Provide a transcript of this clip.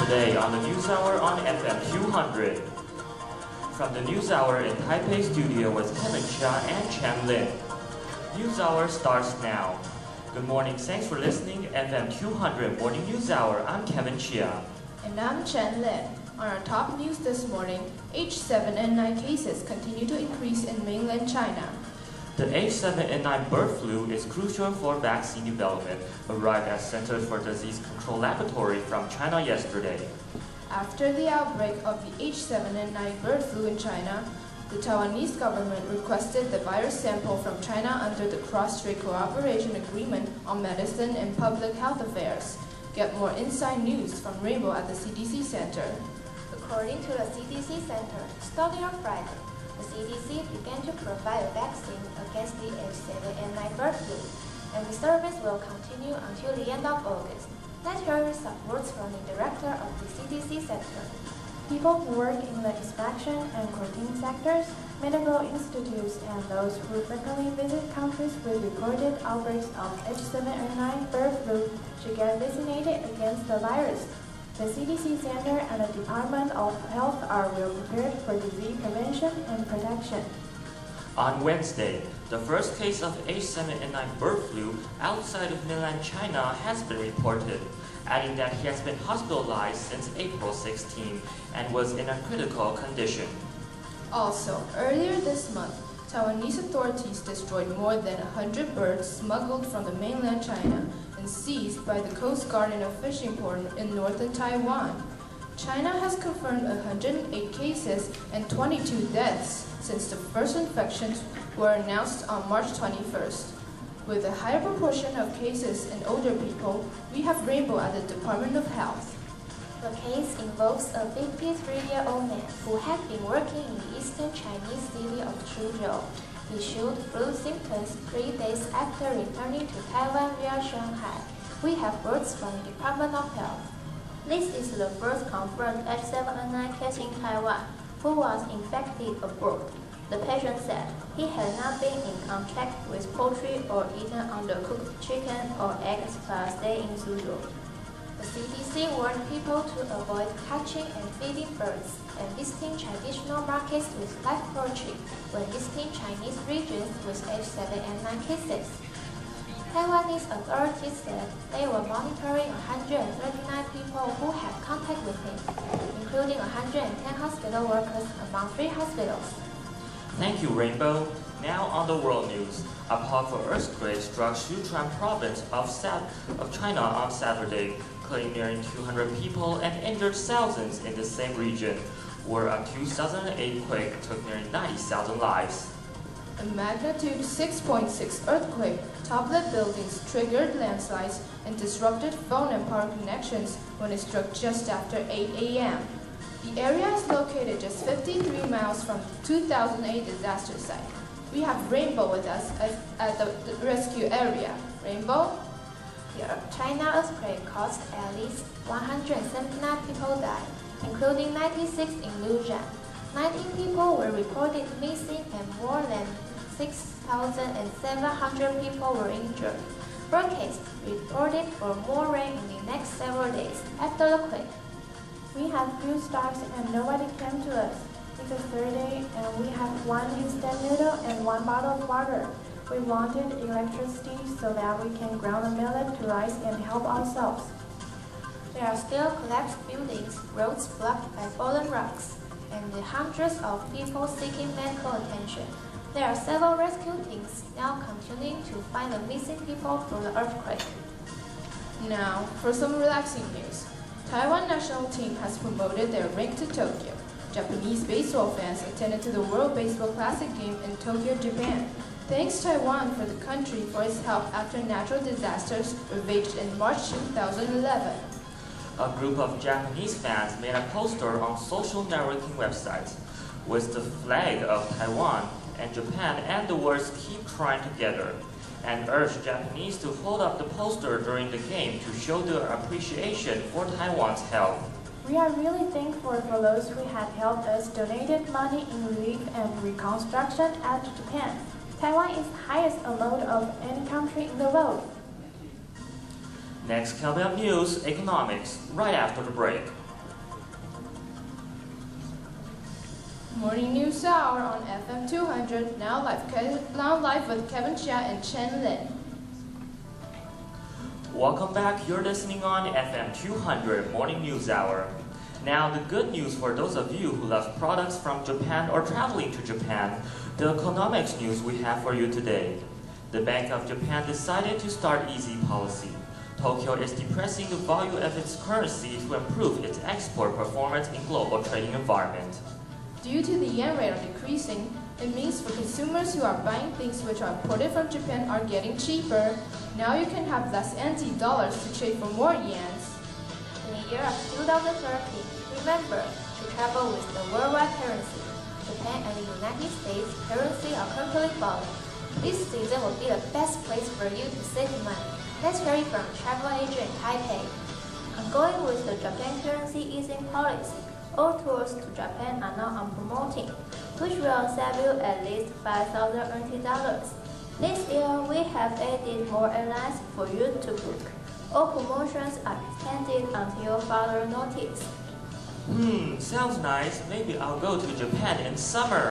today on the News Hour on FM 200. From the News Hour in Taipei studio with Kevin Chia and Chen Lin. News Hour starts now. Good morning, thanks for listening. FM 200 Morning News Hour, I'm Kevin Chia. And I'm Chen Lin. On our top news this morning, H7N9 cases continue to increase in mainland China. The H7N9 bird flu is crucial for vaccine development, arrived at Center for Disease Control Laboratory from China yesterday. After the outbreak of the H7N9 bird flu in China, the Taiwanese government requested the virus sample from China under the Cross-Strait Cooperation Agreement on Medicine and Public Health Affairs. Get more inside news from Rainbow at the CDC Center. According to the CDC Center, starting on Friday, the CDC began to provide a vaccine against the H7N9 bird flu, and the service will continue until the end of August. Let's hear some words from the director of the CDC Center. People who work in the inspection and quarantine sectors, medical institutes, and those who frequently visit countries with reported outbreaks of H7N9 bird flu should get vaccinated against the virus. The CDC Center and the Department of Health are well prepared for disease prevention and protection. On Wednesday, the first case of H7N9 bird flu outside of mainland China has been reported, adding that he has been hospitalized since April 16 and was in a critical condition. Also, earlier this month, Taiwanese authorities destroyed more than 100 birds smuggled from the mainland China and seized by the Coast Guard in a fishing port in northern Taiwan. China has confirmed 108 cases and 22 deaths since the first infections were announced on March 21st. With a higher proportion of cases in older people, we have Rainbow at the Department of Health. The case involves a 53-year-old man who had been working in the eastern Chinese city of Suzhou. He showed flu symptoms 3 days after returning to Taiwan via Shanghai. We have words from the Department of Health. This is the first confirmed H7N9 case in Taiwan who was infected abroad. The patient said he had not been in contact with poultry or eaten undercooked chicken or eggs while staying in Suzhou. The CDC warned people to avoid catching and feeding birds and visiting traditional markets with live poultry when visiting Chinese regions with H7N9 cases. Taiwanese authorities said they were monitoring 139 people who had contact with him, including 110 hospital workers among 3 hospitals. Thank you, Rainbow. Now on the world news. A powerful earthquake struck Sichuan province of China on Saturday, killing nearly 200 people and injured thousands in the same region, where a 2008 quake took nearly 90,000 lives. A magnitude 6.6 earthquake toppled buildings, triggered landslides, and disrupted phone and power connections when it struck just after 8 a.m. The area is located just 53 miles from the 2008 disaster site. We have Rainbow with us at the rescue area. Rainbow? The China earthquake caused at least 179 people died, including 96 in Luzhan. 19 people were reported missing and more than 6,700 people were injured. Forecasts reported for more rain in the next several days after the quake. We have few stocks and nobody came to us. It's a Thursday and we have 1 instant noodle and 1 bottle of water. We wanted electricity so that we can ground the millet to rice and help ourselves. There are still collapsed buildings, roads blocked by fallen rocks, and hundreds of people seeking medical attention. There are several rescue teams now continuing to find the missing people from the earthquake. Now, for some relaxing news. Taiwan national team has promoted their rank to Tokyo. Japanese baseball fans attended to the World Baseball Classic game in Tokyo, Japan. Thanks Taiwan for the country for its help after natural disasters ravaged in March 2011. A group of Japanese fans made a poster on social networking websites with the flag of Taiwan and Japan and the words "Keep Trying Together," and urged Japanese to hold up the poster during the game to show their appreciation for Taiwan's help. We are really thankful for those who had helped us donated money in relief and reconstruction at Japan. Taiwan is the highest amount of any country in the world. Next, coming up news, economics, right after the break. Morning News Hour on FM 200, now live with Kevin Chia and Chen Lin. Welcome back. You're listening on FM 200 Morning News Hour. Now, the good news for those of you who love products from Japan or traveling to Japan, the economics news we have for you today. The Bank of Japan decided to start easy policy. Tokyo is depressing the value of its currency to improve its export performance in global trading environment. Due to the yen rate decreasing, it means for consumers who are buying things which are imported from Japan are getting cheaper. Now you can have less NT dollars to trade for more yens. In the year of 2013, remember to travel with the worldwide currency. Japan and the United States currency are currently falling. This season will be the best place for you to save money. Let's hear it from travel agent Taipei. Ongoing with the Japan currency easing policy, all tours to Japan are now on promoting, which will save you at least 5,000 NT dollars. This year, we have added more airlines for you to book. All promotions are extended until further notice. Sounds nice. Maybe I'll go to Japan in summer.